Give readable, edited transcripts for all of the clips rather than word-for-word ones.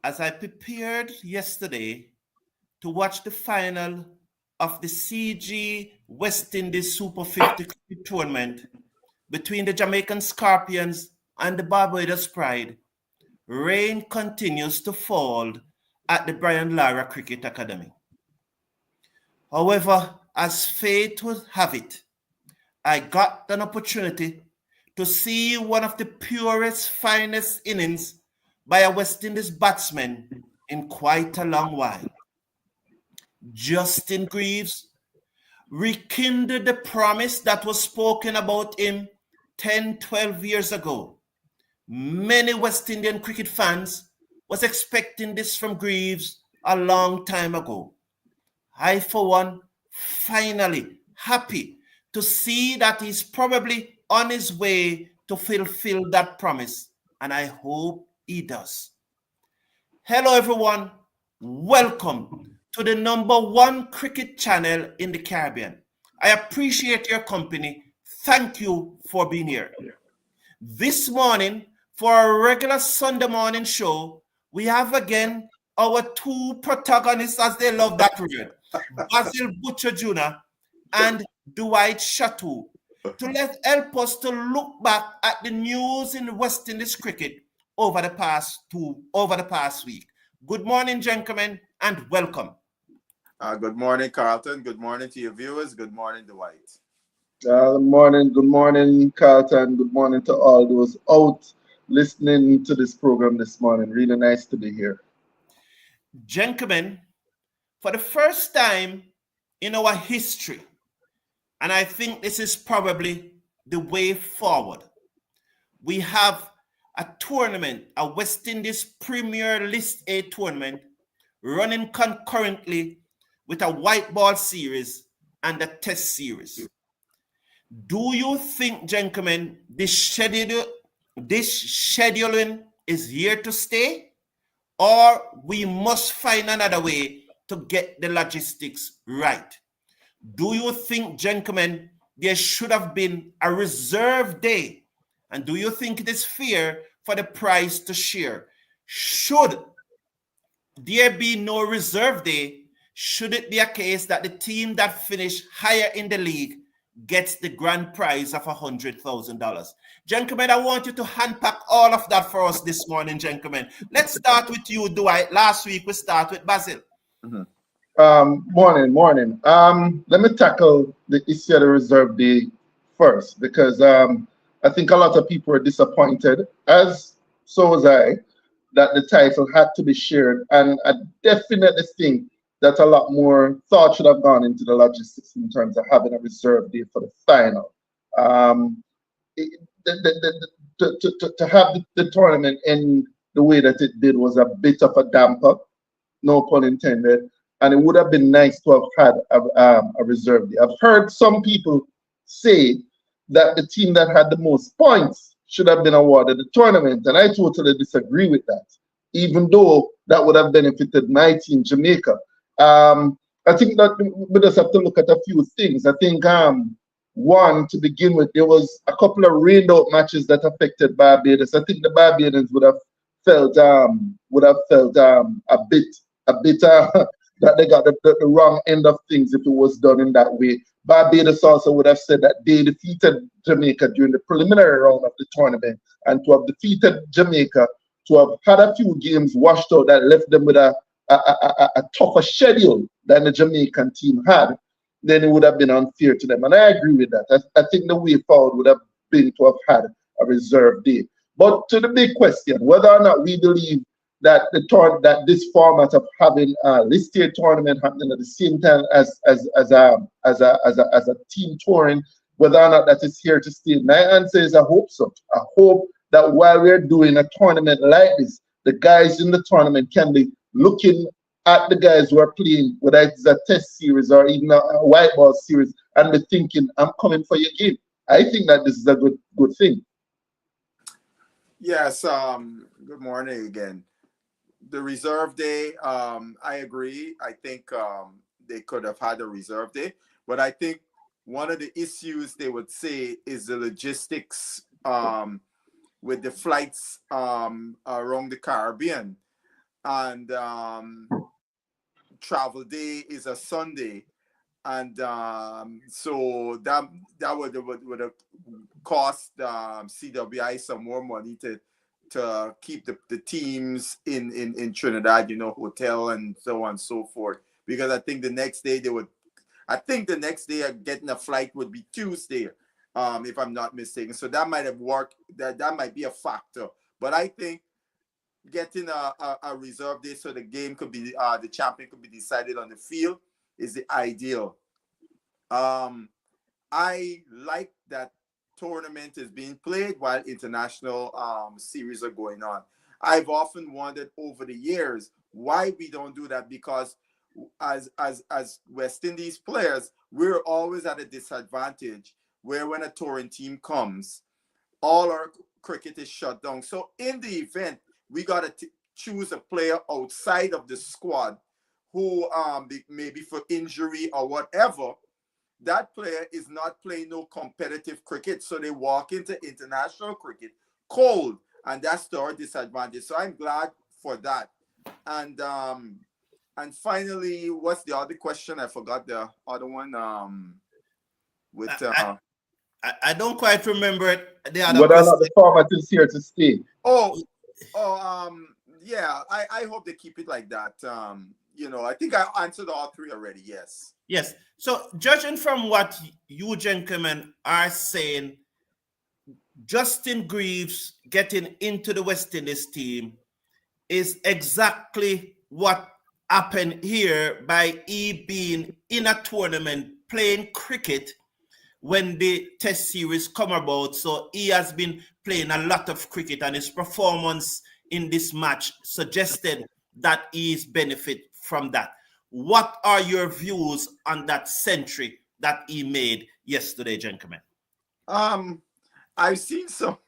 As I prepared yesterday to watch the final of the CG West Indies Super 50 cricket tournament between the Jamaican Scorpions and the Barbados Pride, rain continues to fall at the Brian Lara Cricket Academy. However, as fate would have it, I got an opportunity to see one of the purest, finest innings by a West Indies batsman in quite a long while. Justin Greaves rekindled the promise that was spoken about him 10, 12 years ago. Many West Indian cricket fans was expecting this from Greaves a long time ago. I, for one, finally happy to see that he's probably on his way to fulfill that promise, and I hope he does. Hello, everyone. Welcome to the #1 cricket channel in the Caribbean. I appreciate your company. Thank you for being here. This morning, for our regular Sunday morning show, we have again our two protagonists, as they love that word, Basil Butcher Jr. and Dwight Chateau, to help us to look back at the news in West Indies cricket over the past week. Good morning, gentlemen, and welcome. Good morning, Carlton. Good morning to your viewers. Good morning, Dwight. Good morning, Carlton. Good morning to all those out listening to this program this morning. Really nice to be here. Gentlemen, for the first time in our history, and I think this is probably the way forward, we have a tournament, a West Indies Premier List A tournament, running concurrently with a white ball series and a test series. Do you think, gentlemen, this scheduling is here to stay, or we must find another way to get the logistics right? Do you think, gentlemen, there should have been a reserve day? And do you think it is fair for the prize to share? Should there be no reserve day? Should it be a case that the team that finished higher in the league gets the grand prize of $100,000? Gentlemen, I want you to handpack all of that for us this morning, gentlemen. Let's start with you, Dwight. Last week we start with Basil. Morning. Let me tackle the issue of the reserve day first, because I think a lot of people are disappointed, as so was I, that the title had to be shared, and I definitely think that a lot more thought should have gone into the logistics in terms of having a reserve day for the final. To have the tournament in the way that it did was a bit of a damper, no pun intended, and it would have been nice to have had a reserve day. I've heard some people say that the team that had the most points should have been awarded the tournament, and I totally disagree with that, even though that would have benefited my team, Jamaica. I think that we just have to look at a few things. I think one, to begin with, there was a couple of rained out matches that affected Barbados. I think the Barbadians would have felt a bit that they got the wrong end of things if it was done in that way. Barbados also would have said that they defeated Jamaica during the preliminary round of the tournament, and to have defeated Jamaica, to have had a few games washed out that left them with a tougher schedule than the Jamaican team had, then it would have been unfair to them. And I agree with that. I think the way forward would have been to have had a reserve day. But to the big question, whether or not we believe that this format of having a list year tournament happening at the same time as a team touring, whether or not that is here to stay, my answer is I hope so. I hope that while we're doing a tournament like this, the guys in the tournament can be looking at the guys who are playing, whether it's a test series or even a white ball series, and be thinking, I'm coming for your game. I think that this is a good thing. Yes, good morning again. The reserve day, I agree. I think they could have had a reserve day, but I think one of the issues they would say is the logistics with the flights around the Caribbean. and travel day is a Sunday, and so that would have cost CWI some more money to keep the teams in Trinidad, hotel and so on and so forth. Because I think the next day getting a flight would be Tuesday, if I'm not mistaken. So that might have worked. That might be a factor. But I think getting a reserve day so the game could be the champion could be decided on the field is the ideal. I like that tournament is being played while international series are going on. I've often wondered over the years why we don't do that, because as West Indies players, we're always at a disadvantage where when a touring team comes, all our cricket is shut down. So in the event, we got to choose a player outside of the squad who maybe for injury or whatever, that player is not playing no competitive cricket. So they walk into international cricket cold, and that's to our disadvantage. So I'm glad for that. And finally, what's the other question? I forgot the other one. I don't quite remember it. The other Whether or question. not the format is here to stay. Yeah. I hope they keep it like that. I think I answered all three already. Yes. Yes. So judging from what you gentlemen are saying, Justin Greaves getting into the West Indies team is exactly what happened here by he being in a tournament playing cricket when the test series come about. So he has been playing a lot of cricket, and his performance in this match suggested that he is benefit from that. What are your views on that century that he made yesterday, gentlemen? I have seen some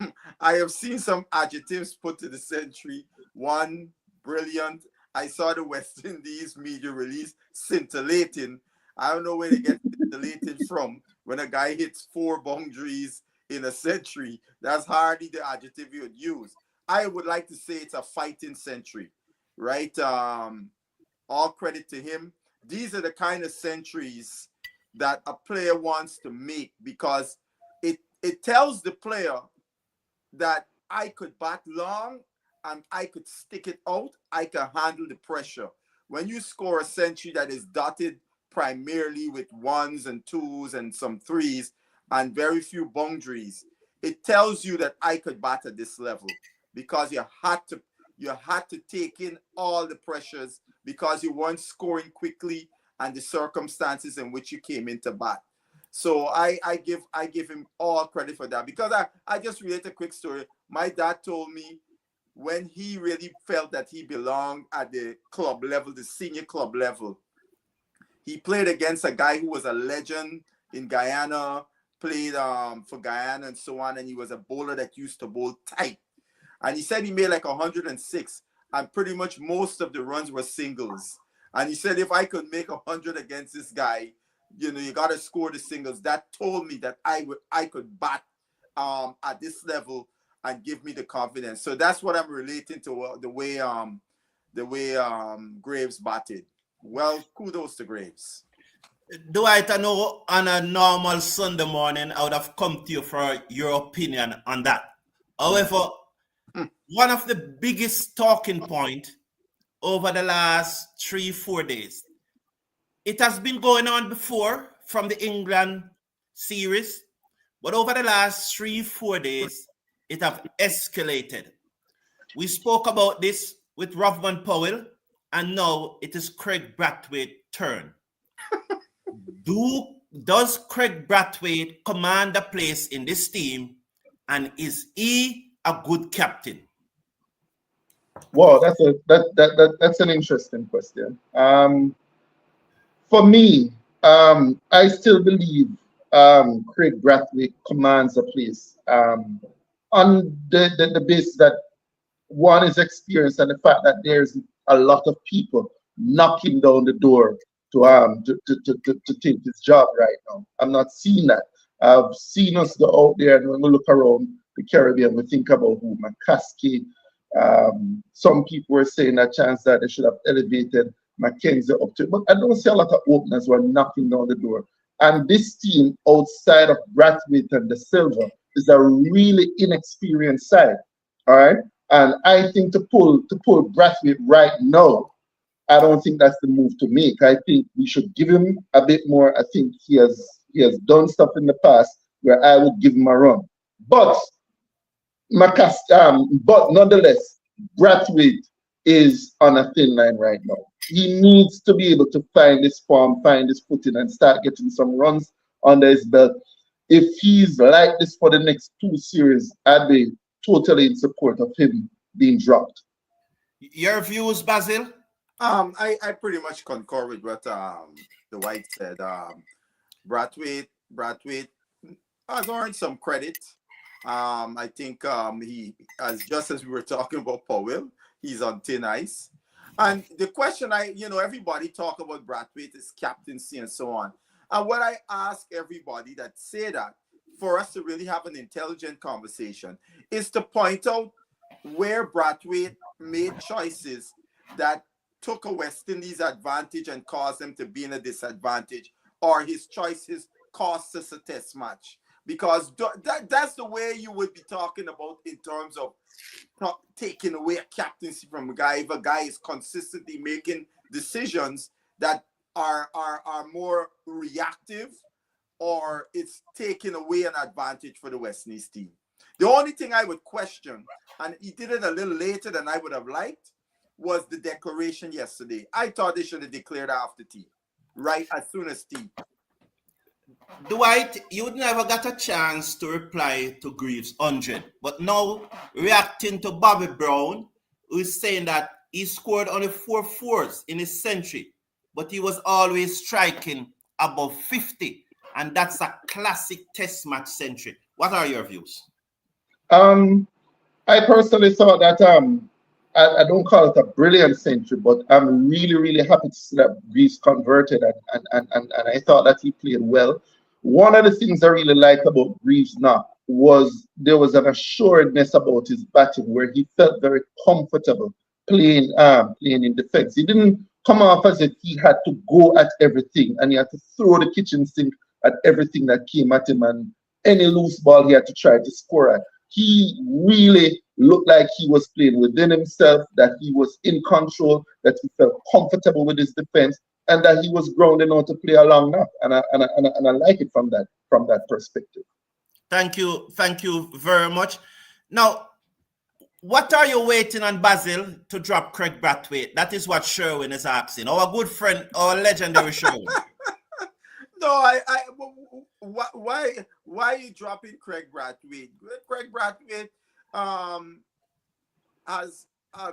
adjectives put to the century. One, brilliant. I saw the West Indies media release, scintillating. I don't know where they get scintillating from. When a guy hits 4 boundaries in a century, that's hardly the adjective you would use. I would like to say it's a fighting century, right? All credit to him. These are the kind of centuries that a player wants to make, because it tells the player that I could bat long and I could stick it out. I can handle the pressure. When you score a century that is dotted primarily with 1s and 2s and some 3s and very few boundaries, it tells you that I could bat at this level, because you had to take in all the pressures because you weren't scoring quickly and the circumstances in which you came into bat. So I give him all credit for that, because I just relate a quick story. My dad told me when he really felt that he belonged at the club level, the senior club level, he played against a guy who was a legend in Guyana, played for Guyana and so on, and he was a bowler that used to bowl tight. And he said he made like 106, and pretty much most of the runs were singles. And he said, if I could make 100 against this guy, you got to score the singles. That told me that I could bat at this level and give me the confidence. So that's what I'm relating to the way Graves batted. Well, kudos to Graves. Dwight, I know on a normal Sunday morning, I would have come to you for your opinion on that. However, one of the biggest talking point over the last 3-4 days, it has been going on before from the England series, but over the last 3-4 days, it have escalated. We spoke about this with Rovman Powell, and now it is Craig Brathwaite's turn. Does Craig Brathwaite command a place in this team, and is he a good captain? Wow, that's an interesting question. For me, I still believe Craig Brathwaite commands a place on the basis that one is experience and the fact that there's a lot of people knocking down the door to take this job right now. I'm not seeing that. I've seen us go out there, and when we look around the Caribbean, we think about who McCaskey, Some people were saying a chance that they should have elevated Mackenzie up to it. But I don't see a lot of openers who are knocking down the door. And this team outside of Brathwaite and the Silver is a really inexperienced side. All right. And I think to pull Brathwaite right now, I don't think that's the move to make. I think we should give him a bit more. I think he has done stuff in the past where I would give him a run. But but nonetheless, Brathwaite is on a thin line right now. He needs to be able to find his form, find his footing, and start getting some runs under his belt. If he's like this for the next two series, I'd be totally in support of him being dropped. Your views, Basil? I pretty much concur with what the White said. Brathwaite has earned some credit. I think he, as just as we were talking about Powell, he's on thin ice. And the question everybody talk about Brathwaite is captaincy and so on. And what I ask everybody that say that, for us to really have an intelligent conversation, is to point out where Brathwaite made choices that took a West Indies advantage and caused them to be in a disadvantage, or his choices cost us a test match. Because that's the way you would be talking about in terms of taking away a captaincy from a guy. If a guy is consistently making decisions that are more reactive, or it's taking away an advantage for the West Indies team. The only thing I would question, and he did it a little later than I would have liked, was the declaration yesterday. I thought they should have declared after tea, right as soon as tea. Dwight, you never got a chance to reply to Greaves 100, but now reacting to Bobby Brown, who is saying that he scored only 4 fours in his century, but he was always striking above 50, and that's a classic test match century. What are your views? I personally thought that I don't call it a brilliant century, but I'm really, really happy to see that Greaves converted, and I thought that he played well. One of the things I really liked about Greaves now was there was an assuredness about his batting where he felt very comfortable playing in defense. He didn't come off as if he had to go at everything and he had to throw the kitchen sink at everything that came at him, and any loose ball he had to try to score at. He really looked like he was playing within himself, that he was in control, that he felt comfortable with his defense, and that he was grounded out to play along now. And I like it from that perspective. Thank you very much. Now, what are you waiting on Basil to drop Craig Brathwaite? That is what Sherwin is asking. Our good friend, our legendary Sherwin. No, why are you dropping Craig Brathwaite? Craig Brathwaite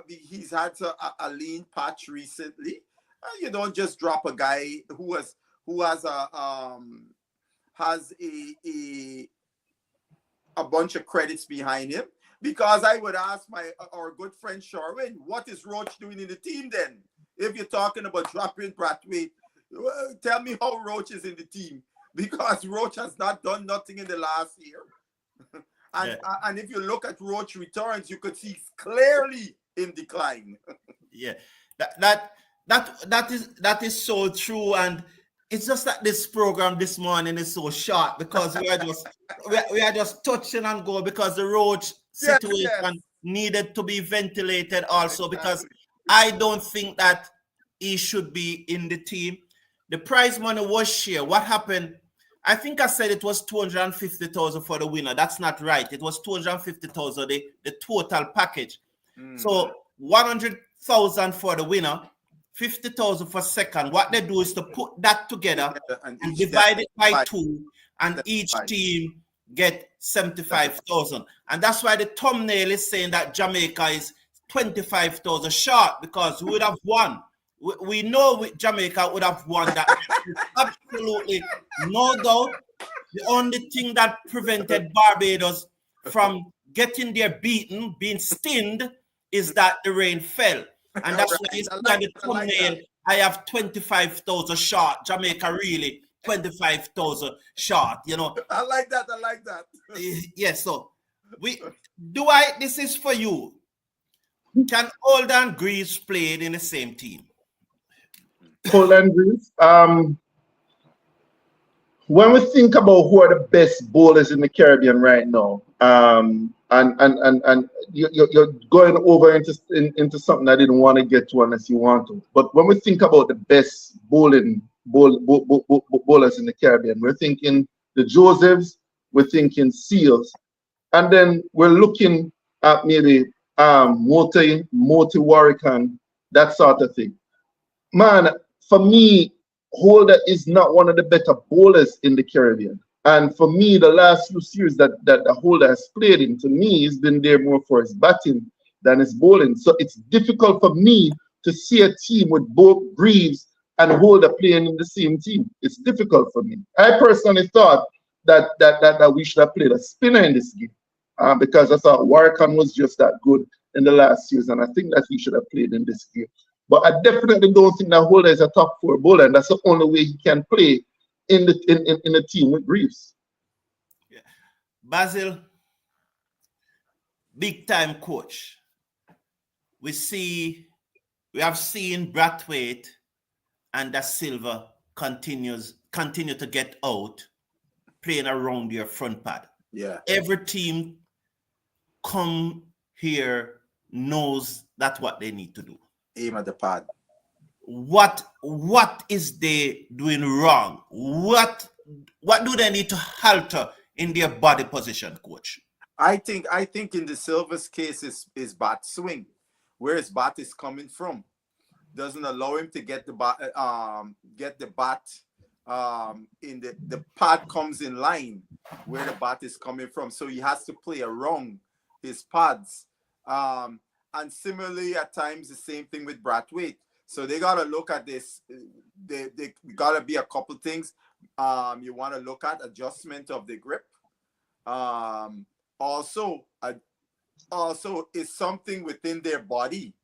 he's had a lean patch recently. You don't just drop a guy who has a bunch of credits behind him. Because I would ask our good friend Sherwin, what is Roach doing in the team then? If you're talking about dropping Brathwaite, tell me how Roach is in the team, because Roach has not done nothing in the last year. And if you look at Roach returns, you could see clearly in decline. Yeah, that is so true, and it's just that this program this morning is so short because we are just touching and go, because the Roach situation needed to be ventilated also, because I don't think that he should be in the team. The prize money was shared. What happened? I think I said it was 250,000 for the winner. That's not right. It was 250,000, the total package. So 100,000 for the winner, 50,000 for second. What they do is to put that together and divide it by 2, and each team get 75,000. And that's why the thumbnail is saying that Jamaica is 25,000 short, because we would have won. We know Jamaica would have won that. Absolutely no doubt. The only thing that prevented Barbados from getting their beaten, being stinned, is that the rain fell. And that's why it's on the thumbnail. I have 25,000 short. Jamaica really 25,000 short, you know. I like that. Yes, so this is for you. Can Old and Greaves play in the same team? Hold and Greaves. When we think about who are the best bowlers in the Caribbean right now, and you're going over into something I didn't want to get to unless you want to. But when we think about the best bowlers in the Caribbean, we're thinking the Josephs, we're thinking Seals, and then we're looking at maybe Moti Warrican, that sort of thing. Man, for me, Holder is not one of the better bowlers in the Caribbean. And for me, the last few series that the Holder has played in, to me, he's been there more for his batting than his bowling. So it's difficult for me to see a team with both Greaves and Holder playing in the same team. It's difficult for me. I personally thought that we should have played a spinner in this game because I thought Warrican was just that good in the last series, and I think that he should have played in this game. But I definitely don't think that Holder is a top 4 bowler, and that's the only way he can play in the team with Greaves. Yeah. Basil, big time coach. We have seen Brathwaite and Da Silva continue to get out, playing around your front pad. Yeah. Every team come here knows that's what they need to do. Aim at the pad. What is they doing wrong? What do they need to alter in their body position, coach? I think in the Silver's case is bat swing, where his bat is coming from, doesn't allow him to get the bat in the pad comes in line where the bat is coming from, so he has to play around his pads. And similarly, at times, the same thing with Brathwaite. So they got to look at this. They got to be a couple things. You want to look at adjustment of the grip. Also is something within their body,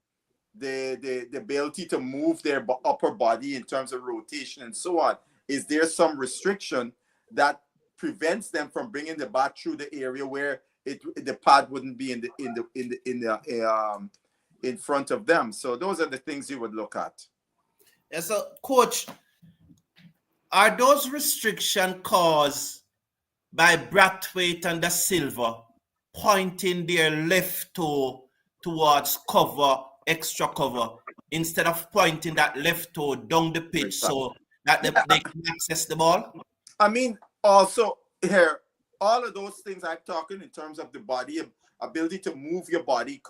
the ability to move their upper body in terms of rotation and so on. Is there some restriction that prevents them from bringing the bat through the area where the pad wouldn't be in front of them? So those are the things you would look at. Yeah, so coach, are those restrictions caused by Brathwaite and Da Silva pointing their left toe towards cover, extra cover, instead of pointing that left toe down the pitch so that they can access the ball? I mean, also here, all of those things I'm talking in terms of the body, ability to move your body,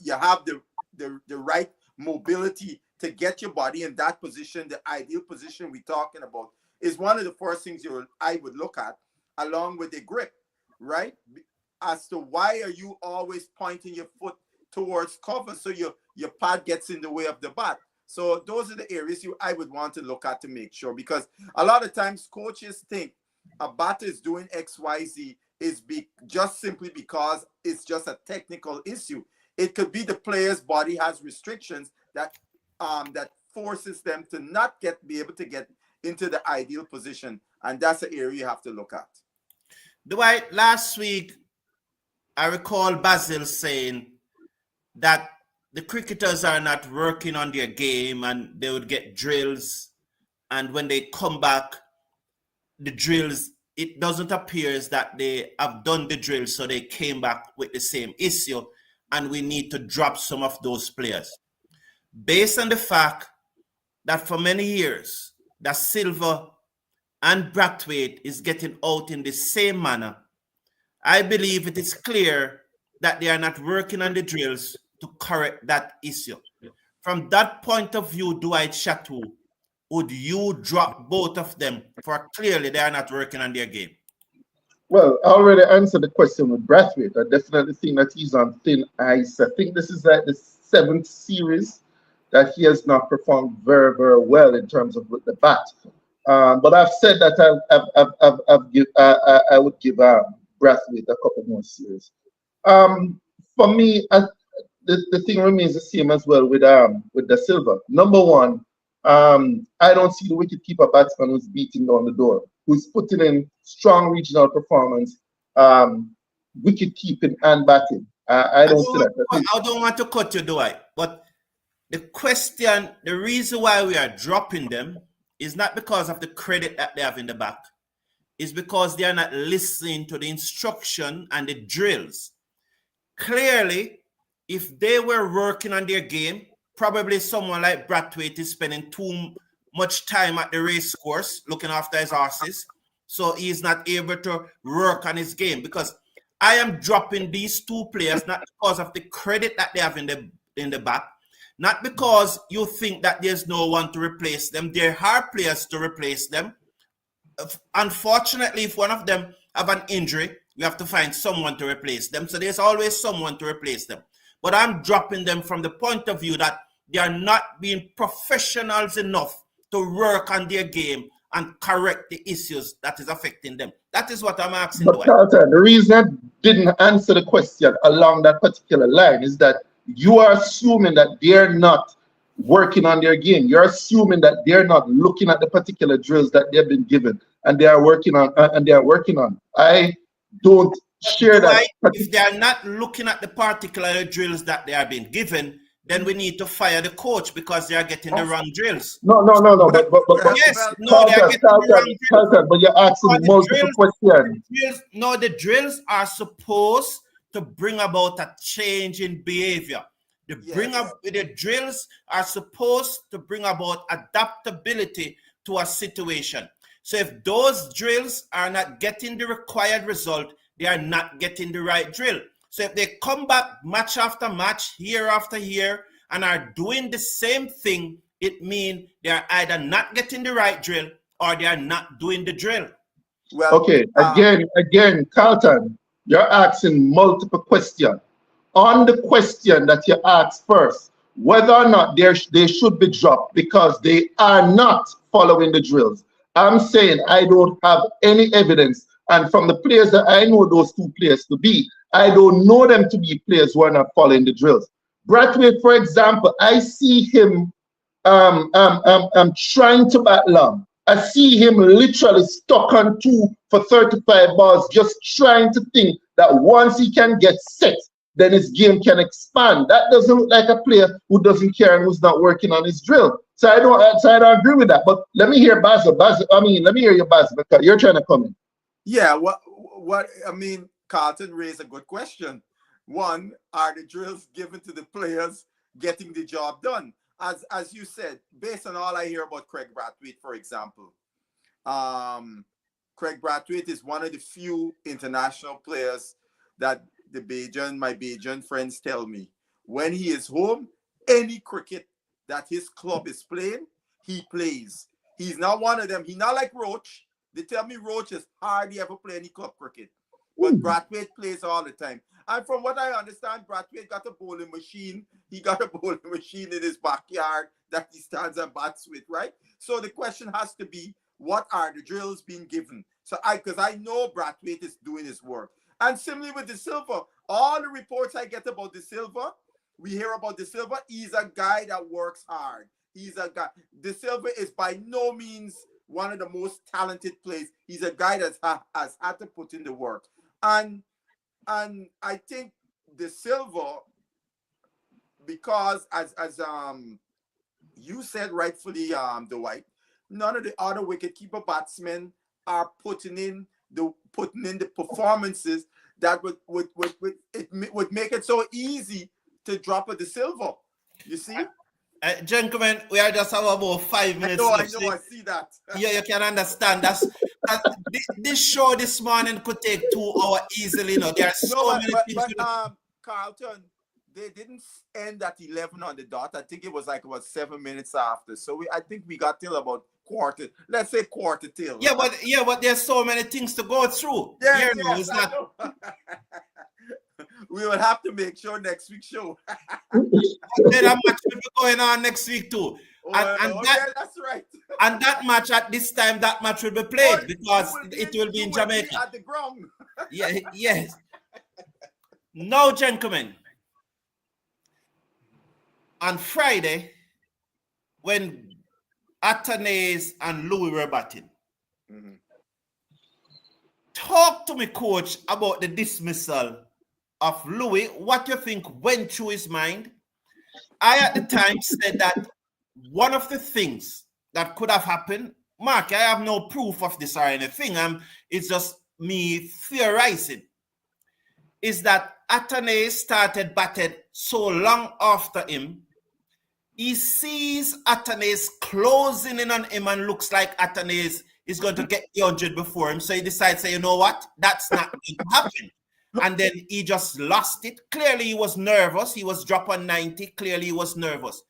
you have the right mobility to get your body in that position, the ideal position we're talking about, is one of the first things I would look at, along with the grip, right? As to why are you always pointing your foot towards cover so your pad gets in the way of the bat? So those are the areas I would want to look at to make sure, because a lot of times coaches think a batter is doing XYZ just simply because it's just a technical issue. It could be the player's body has restrictions that forces them to not be able to get into the ideal position, and that's the area you have to look at. Dwight, last week I recall Basil saying that the cricketers are not working on their game and they would get drills, and when they come back, the drills, it doesn't appear as that they have done the drills, so they came back with the same issue, and we need to drop some of those players. Based on the fact that for many years, Da Silva and Brathwaite is getting out in the same manner, I believe it is clear that they are not working on the drills to correct that issue. From that point of view, Dwight Chateau, would you drop both of them for clearly they are not working on their game? Well, I already answered the question with Brathwaite. I definitely think that he's on thin ice. I think this is like the 7th series that he has not performed very, very well in terms of with the bat. But I've said that I would give Brathwaite a couple more series. For me, the thing remains the same as well with Da Silva. Number one, I don't see the wicketkeeper batsman who's beating down the door, who's putting in strong regional performance, wicket keeping and batting. I don't see that. I don't want to cut you, do I? But the reason why we are dropping them is not because of the credit that they have in the back. It's because they are not listening to the instruction and the drills. Clearly, if they were working on their game, probably someone like Brathwaite is spending too much time at the race course looking after his horses, so he's not able to work on his game. Because I am dropping these two players not because of the credit that they have in the back, not because you think that there's no one to replace them. There are players to replace them. Unfortunately, if one of them have an injury, we have to find someone to replace them. So there's always someone to replace them. But I'm dropping them from the point of view that they are not being professionals enough to work on their game and correct the issues that is affecting them. That is what I'm asking. But Carlton, the reason I didn't answer the question along that particular line is that you are assuming that they're not working on their game. You're assuming that they're not looking at the particular drills that they've been given and they are working on. I don't share that. If they are not looking at the particular drills that they are being given, then we need to fire the coach because they are getting the wrong drills. No. But yes, no, they are getting the wrong drills. But you're asking multiple questions. The drills are supposed to bring about a change in behavior. The drills are supposed to bring about adaptability to a situation. So if those drills are not getting the required result, they are not getting the right drill. So if they come back match after match, year after year, and are doing the same thing, it means they are either not getting the right drill or they are not doing the drill. Well, okay, again, Carlton, you're asking multiple questions. On the question that you asked first, whether or not they should be dropped because they are not following the drills, I'm saying I don't have any evidence. And from the players that I know those two players to be, I don't know them to be players who are not following the drills. Brathwaite, for example, I see him trying to bat long. I see him literally stuck on 2 for 35 balls, just trying to think that once he can get set, then his game can expand. That doesn't look like a player who doesn't care and who's not working on his drill. So I don't agree with that. But let me hear Basil. Let me hear you, Basil, because you're trying to come in. Yeah, Carlton raised a good question. One, are the drills given to the players getting the job done? As you said, based on all I hear about Craig Brathwaite, for example, Craig Brathwaite is one of the few international players that my Bajan friends tell me, when he is home, any cricket that his club is playing, he plays. He's not one of them. He's not like Roach. They tell me Roach is hardly ever play any club cricket. But Brathwaite plays all the time. And from what I understand, Brathwaite got a bowling machine. He got a bowling machine in his backyard that he stands and bats with, right? So the question has to be, what are the drills being given? So because I know Brathwaite is doing his work. And similarly with De Silva, all the reports I get about De Silva, we hear about De Silva, he's a guy that works hard. He's a guy. De Silva is by no means one of the most talented players. He's a guy that has had to put in the work. And I think De Silva, because as you said rightfully, Dwight, none of the other wicketkeeper batsmen are putting in the performances that would make it so easy to drop a De Silva. You see? Gentlemen, we are just about 5 minutes. I know, I see that. Yeah, you can understand. This show this morning could take 2 hours easily. There are so many things. Carlton, they didn't end at 11 on the dot. I think it was like about 7 minutes after. So I think we got till about quarter. Let's say quarter till. Yeah, but there's so many things to go through. It's not. We will have to make sure next week's show. That match will be going on next week too. That's right. And that match at this time, that match will be played because it will be in Jamaica. At the ground. Yes. Now, gentlemen, on Friday, when Atanase and Louis were batting, talk to me, coach, about the dismissal of Louis, what you think went through his mind? I at the time said that one of the things that could have happened, Mark, I have no proof of this or anything, it's just me theorizing, is that Atanase started batted so long after him. He sees Atanase closing in on him and looks like Atanase is going to get the 100 before him. So he decides, say, you know what? That's not going to happen. And then he just lost it. Clearly, he was nervous. He was dropped on 90. Clearly, he was nervous.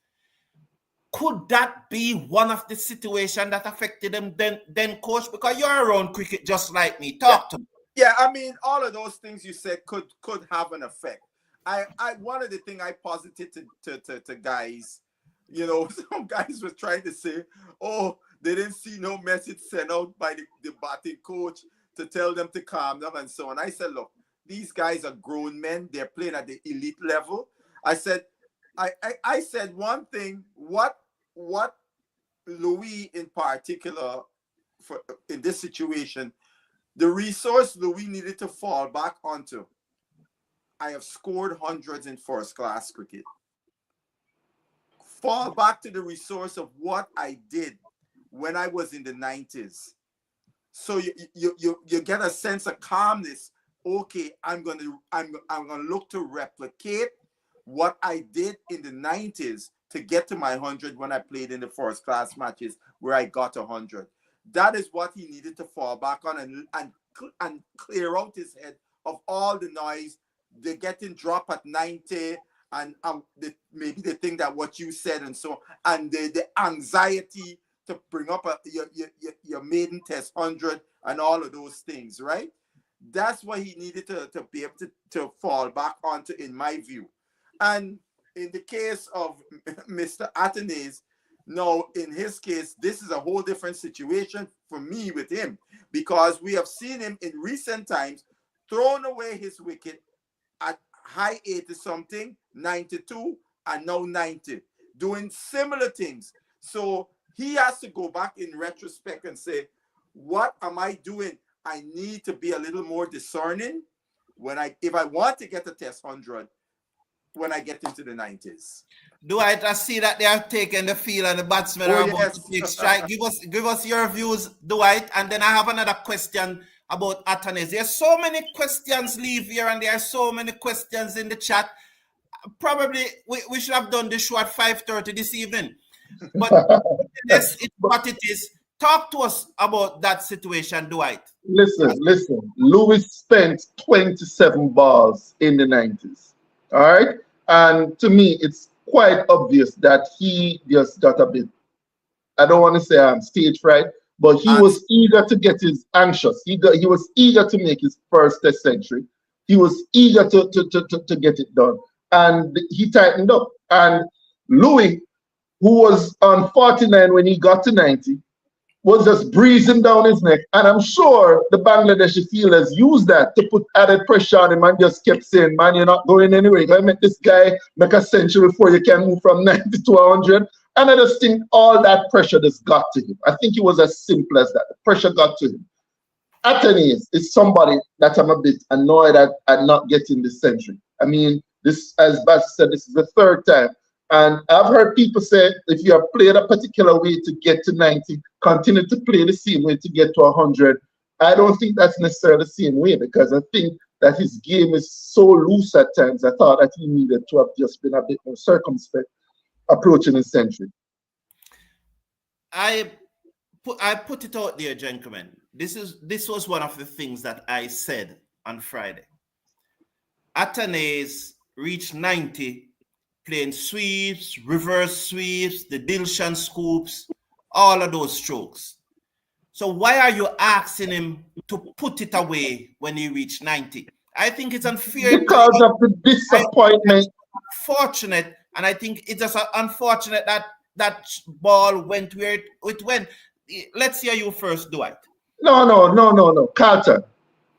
Could that be one of the situations that affected him then, coach? Because you're around cricket just like me. Talk to me. Yeah, I mean, all of those things you said could have an effect. I one of the things I posited to guys, you know, some guys were trying to say, oh, they didn't see no message sent out by the batting coach to tell them to calm down and so on. I said, look, these guys are grown men. They're playing at the elite level. I said, I said one thing, what Louis in particular, for in this situation, the resource Louis needed to fall back onto. I have scored hundreds in first class cricket. Fall back to the resource of what I did when I was in the 90s. So you get a sense of calmness. Okay, I'm gonna look to replicate what I did in the 90s to get to my 100 when I played in the first class matches where I got 100. That is what he needed to fall back on and clear out his head of all the noise, the getting dropped at 90, and maybe the thing that what you said and so, and the anxiety to bring up your maiden test 100 and all of those things, right? That's what he needed to be able to fall back onto, in my view. And in the case of Mr. Atanase, no, in his case, this is a whole different situation for me with him, because we have seen him in recent times throwing away his wicket at high 80-something, 92, and now 90, doing similar things. So he has to go back in retrospect and say, what am I doing? I need to be a little more discerning if I want to get a test 100 when I get into the 90s. Do I just see that they are taking the field and the batsmen are about to take strike? Give us your views, Dwight, and then I have another question about Atanase. There's so many questions leave here, and there are so many questions in the chat. Probably we should have done this show at 5:30 this evening. But this is what it is. Talk to us about that situation, Dwight. Listen. Louis spent 27 balls in the 90s. All right? And to me, it's quite obvious that he just got a bit, I don't want to say stage fright, but he was eager to get anxious. He was eager to make his first test century. He was eager to get it done. And he tightened up. And Louis, who was on 49 when he got to 90, was just breezing down his neck. And I'm sure the Bangladeshi fielders used that to put added pressure on him and just kept saying, man, you're not going anywhere. I met this guy make a century before you can move from 90 to 100. And I just think all that pressure just got to him. I think it was as simple as that. The pressure got to him. Atanase is somebody that I'm a bit annoyed at not getting this century. I mean, this, as Bas said, this is the third time. And I've heard people say, if you have played a particular way to get to 90, continue to play the same way to get to 100. I don't think that's necessarily the same way, because I think that his game is so loose at times. I thought that he needed to have just been a bit more circumspect approaching his century. I put it out there, gentlemen. This was one of the things that I said on Friday. Atanase reached 90 playing sweeps, reverse sweeps, the Dilshan scoops, all of those strokes. So why are you asking him to put it away when he reached 90? I think it's unfair. Because of the disappointment. Unfortunate, and I think it's just unfortunate that ball went where it went. Let's hear you first, Dwight. No, Carter.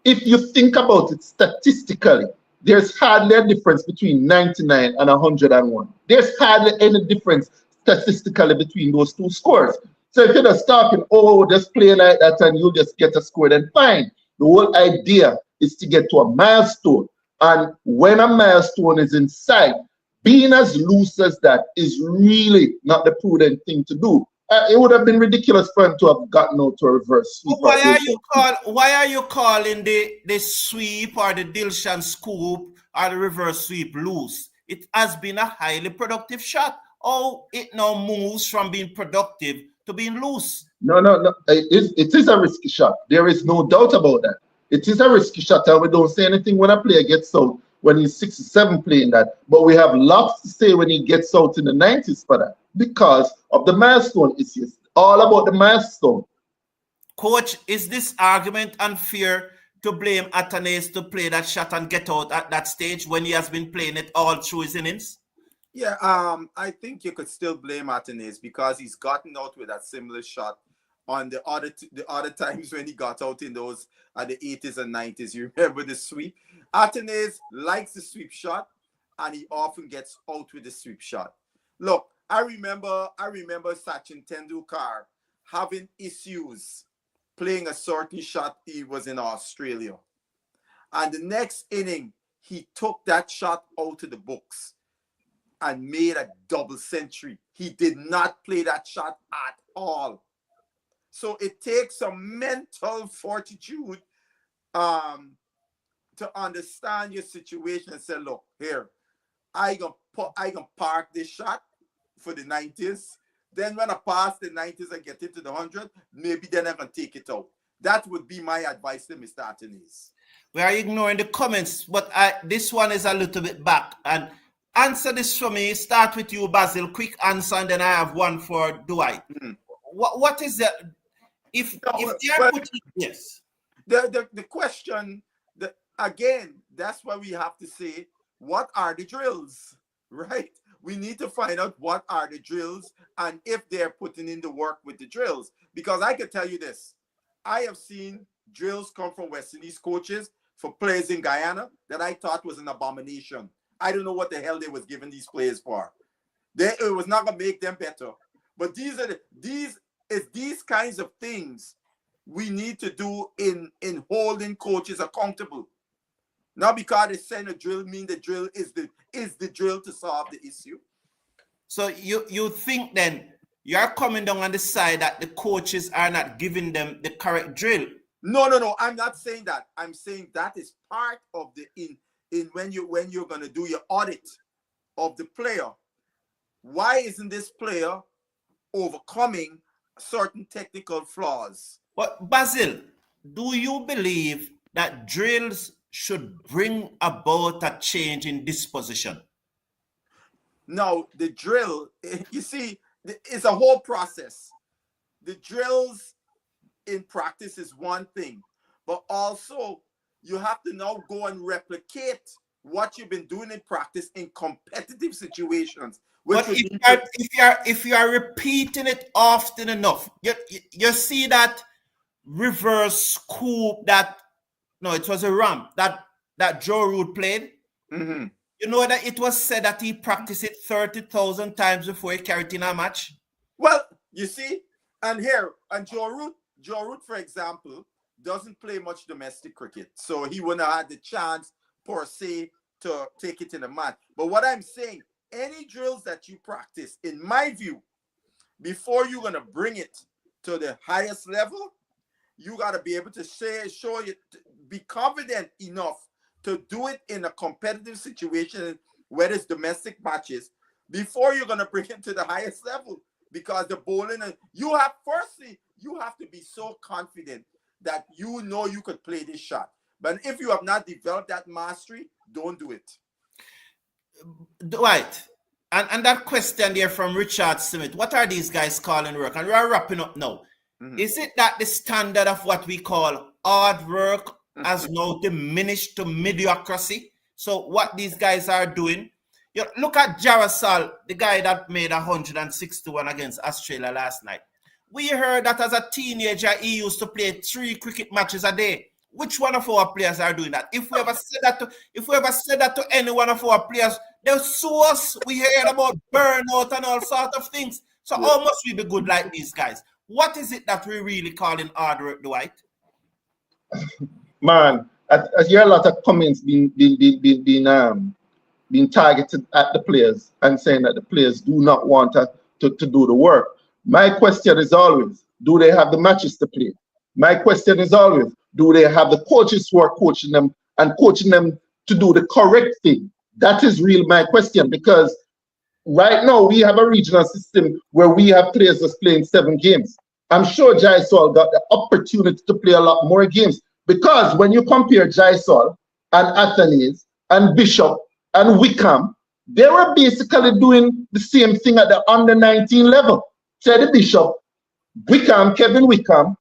If you think about it statistically, there's hardly a difference between 99 and 101. There's hardly any difference statistically between those two scores. So if you're just talking, just play like that and you'll just get a score, then fine. The whole idea is to get to a milestone. And when a milestone is in sight, being as loose as that is really not the prudent thing to do. It would have been ridiculous for him to have gotten out to a reverse sweep. Why are you calling the sweep or the Dilshan scoop or the reverse sweep loose? It has been a highly productive shot. Oh, it now moves from being productive to being loose. No. It is a risky shot. There is no doubt about that. It is a risky shot, and we don't say anything when a player gets out when he's 67 playing that. But we have lots to say when he gets out in the 90s for that because of the milestone issues. All about the milestone. Coach, is this argument unfair to blame Athanaze to play that shot and get out at that stage when he has been playing it all through his innings? Yeah, I think you could still blame Athanaze because he's gotten out with that similar shot on the other times when he got out in those at the 80s and 90s. You remember the sweep? Athanaze likes the sweep shot, and he often gets out with the sweep shot. Look, I remember Sachin Tendulkar having issues playing a certain shot. He was in Australia, and the next inning he took that shot out of the books and made a double century. He did not play that shot at all. So it takes some mental fortitude to understand your situation and say, look, here, I can park this shot for the 90s. Then when I pass the 90s and get into the 100, maybe then I can take it out. That would be my advice to Mr. Athanaze. We are ignoring the comments, but this one is a little bit back. And answer this for me. Start with you, Basil. Quick answer, and then I have one for Dwight. Mm-hmm. What is that? If they are putting yes, the question, again, that's why we have to say, what are the drills, right? We need to find out what are the drills and if they're putting in the work with the drills. Because I can tell you this, I have seen drills come from West Indies coaches for players in Guyana that I thought was an abomination. I don't know what the hell they was giving these players for. It was not going to make them better. But these kinds of things we need to do in holding coaches accountable. Not because they send a drill mean the drill is the drill to solve the issue. So you think then you're coming down on the side that the coaches are not giving them the correct drill? No. I'm not saying that. I'm saying that is part of the in when you're going to do your audit of the player. Why isn't this player overcoming certain technical flaws? But Basil, do you believe that drills should bring about a change in disposition? No, the drill, you see, it's a whole process. The drills in practice is one thing, but also you have to now go and replicate what you've been doing in practice in competitive situations. But if you are repeating it often enough, you see that reverse scoop it was a ramp that Joe Root played. Mm-hmm. You know that it was said that he practiced it 30,000 times before he carried in a match. Well, you see, and Joe Root, for example, doesn't play much domestic cricket, so he wouldn't have had the chance per se to take it in a match. But what I'm saying, any drills that you practice, in my view, before you're gonna bring it to the highest level, you got to be able to be confident enough to do it in a competitive situation, whether it's domestic matches, before you're going to bring it to the highest level. Because the bowling, you have to be so confident that you know you could play this shot. But if you have not developed that mastery, don't do it. Right. And that question there from Richard Smith, what are these guys calling work? And we are wrapping up now. Mm-hmm. Is it that the standard of what we call hard work has now diminished to mediocrity? So what these guys are doing, look at Jarasal, the guy that made 161 against Australia last night. We heard that as a teenager, he used to play 3 cricket matches a day. Which one of our players are doing that? If we ever said that to any one of our players, they'll sue us. We heard about burnout and all sorts of things. So how must we be good like these guys? What is it that we're really calling hard work, Dwight? Man, I hear a lot of comments being targeted at the players and saying that the players do not want to do the work. My question is always, do they have the matches to play? My question is always, do they have the coaches who are coaching them and coaching them to do the correct thing? That is real my question, because right now we have a regional system where we have players that's playing 7 games. I'm sure Jaiswal got the opportunity to play a lot more games, because when you compare Jaiswal and Athens and Bishop and Wickham, they were basically doing the same thing at the under 19 level. Teddy Bishop, Wickham, Kevin Wickham,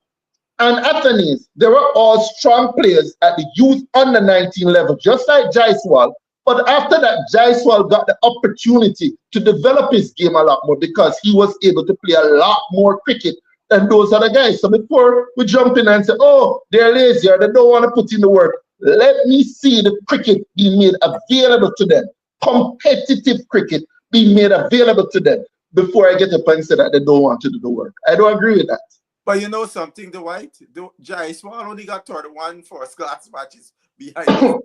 and Athens, they were all strong players at the youth under 19 level, just like Jaiswal. But after that, Jaiswal got the opportunity to develop his game a lot more because he was able to play a lot more cricket than those other guys. So before we jump in and say, oh, they're lazy or they don't want to put in the work, let me see the cricket being made available to them, competitive cricket being made available to them before I get up and say that they don't want to do the work. I don't agree with that. But you know something, the White? Jaiswal only got 31 first class matches behind him.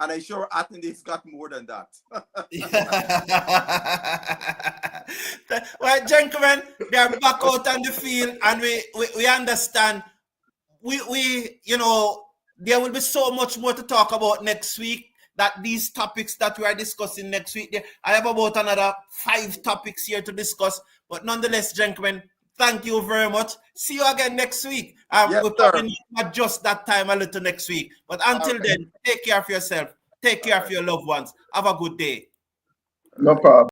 And I'm sure Athens got more than that. Well, gentlemen, they're back out on the field, and we understand. We you know, there will be so much more to talk about next week. That these topics that we are discussing next week, I have about another 5 topics here to discuss. But nonetheless, gentlemen, thank you very much. See you again next week. Yes, we'll probably adjust that time a little next week. But until then, take care of yourself. Take care of your loved ones. Have a good day. No problem.